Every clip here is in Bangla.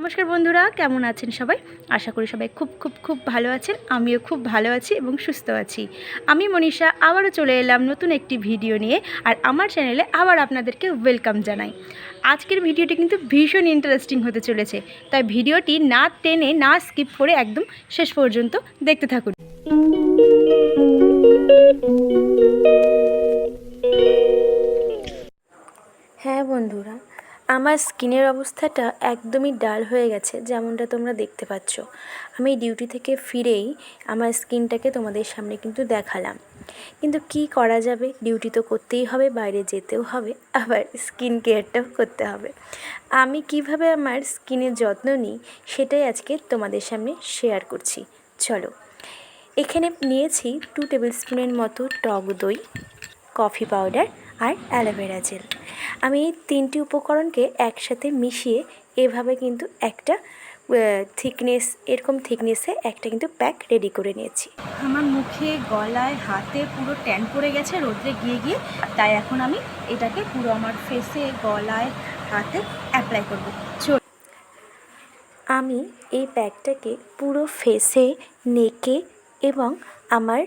নমস্কার বন্ধুরা, কেমন আছেন সবাই? আশা করি সবাই খুব খুব খুব ভালো আছেন। আমিও খুব ভালো আছি এবং সুস্থ আছি। আমি মনীষা আবারও চলে এলাম নতুন একটি ভিডিও নিয়ে, আর আমার চ্যানেলে আবার আপনাদেরকে ওয়েলকাম জানাই। আজকের ভিডিওটি কিন্তু ভীষণ ইন্টারেস্টিং হতে চলেছে, তাই ভিডিওটি না টেনে না স্কিপ করে একদম শেষ পর্যন্ত দেখতে থাকুন। হ্যাঁ বন্ধুরা, আমার স্কিনের অবস্থাটা একদমই ডাল হয়ে গেছে, যেমনটা তোমরা দেখতে পাচ্ছ। আমি ডিউটি থেকে ফিরেই আমার স্কিনটাকে তোমাদের সামনে কিন্তু দেখালাম। কিন্তু কি করা যাবে, ডিউটি তো করতেই হবে, বাইরে যেতেও হবে, আবার স্কিন কেয়ারটাও করতে হবে। আমি কিভাবে আমার স্কিনের যত্ন নিই সেটাই আজকে তোমাদের সামনে শেয়ার করছি। চলো, এখানে নিয়েছি 2 টেবিল স্পুনের মতো টক দই, কফি পাউডার আর অ্যালোভেরা জেল। আমি এই 3টি উপকরণকে একসাথে মিশিয়ে এভাবে কিন্তু একটা এরকম থিকনেসে একটা কিন্তু প্যাক রেডি করে নিয়েছি। আমার মুখে, গলায়, হাতে পুরো ট্যান পড়ে গেছে রোদ্রে গিয়ে গিয়ে, তাই এখন আমি এটাকে পুরো আমার ফেসে, গলায়, হাতে অ্যাপ্লাই করব। আমি এই প্যাকটাকে পুরো ফেসে, নেকে এবং আমার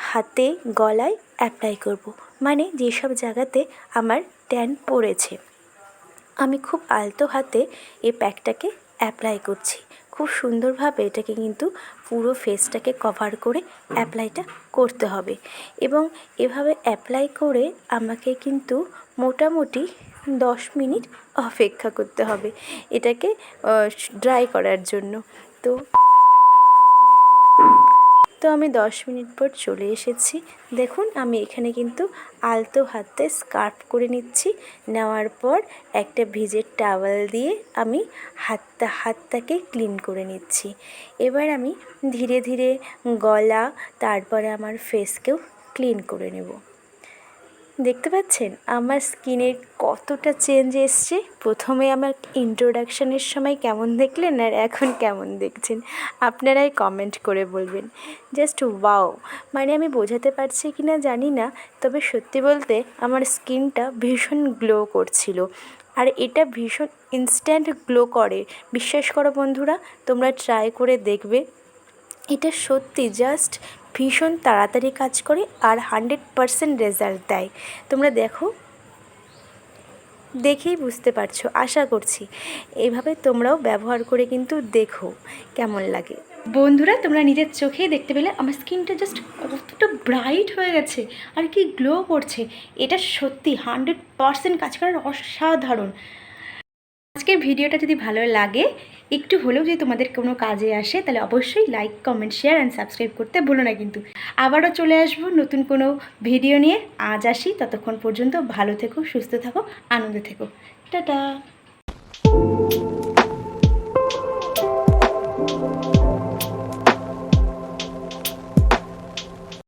হাতে, গলায় অ্যাপ্লাই করব। মানে যেসব জায়গাতে আমার ট্যান পড়েছে, আমি খুব আলতো হাতে এই প্যাকটাকে অ্যাপ্লাই করছি। খুব সুন্দরভাবে এটাকে কিন্তু পুরো ফেসটাকে কভার করে অ্যাপ্লাইটা করতে হবে। এবং এভাবে অ্যাপ্লাই করে আমাকে কিন্তু মোটামুটি 10 মিনিট অপেক্ষা করতে হবে এটাকে ড্রাই করার জন্য। তো আমি 10 মিনিট পর চলে এসেছি। দেখুন, আমি এখানে কিন্তু আলতো হাতে স্কার্ফ করে নিচ্ছি। নেওয়ার পর একটা ভিজে টাওয়েল দিয়ে আমি হাতটাকে ক্লিন করে নিচ্ছি। এবার আমি ধীরে ধীরে গলা, তারপরে আমার ফেসকেও ক্লিন করে নেব। দেখতে পাচ্ছেন আমার স্কিনের কতটা চেঞ্জ এসছে। প্রথমে আমার ইন্ট্রোডাকশানের সময় কেমন দেখলেন আর এখন কেমন দেখছেন আপনারাই কমেন্ট করে বলবেন। Just wow! মানে আমি বোঝাতে পারছি কি না জানি না, তবে সত্যি বলতে আমার স্কিনটা ভীষণ গ্লো করছিল। আর এটা ভীষণ ইনস্ট্যান্ট গ্লো করে। বিশ্বাস করো বন্ধুরা, তোমরা ট্রাই করে দেখবে। এটা সত্যি জাস্ট ভীষণ তাড়াতাড়ি কাজ করে আর 100% রেজাল্ট দেয়। তোমরা দেখো, দেখেই বুঝতে পারছো আশা করছি। এইভাবে তোমরাও ব্যবহার করে কিন্তু দেখো কেমন লাগে। বন্ধুরা, তোমরা নিজের চোখেই দেখতে পেলে আমার স্কিনটা জাস্ট কতটা ব্রাইট হয়ে গেছে আর কি গ্লো করছে। এটা সত্যি 100% কাজ করার অসাধারণ। আজকের ভিডিওটা যদি ভালো লাগে, একটু হলেও যদি তোমাদের কোনো কাজে আসে, তাহলে অবশ্যই like, comment, share and subscribe করতে ভুলো না কিন্তু। আবারও চলে আসবো নতুন কোনো ভিডিও নিয়ে। আজ আসি, ততক্ষণ পর্যন্ত ভালো থেকো, সুস্থ থাকো, আনন্দে থেকো। টাটা।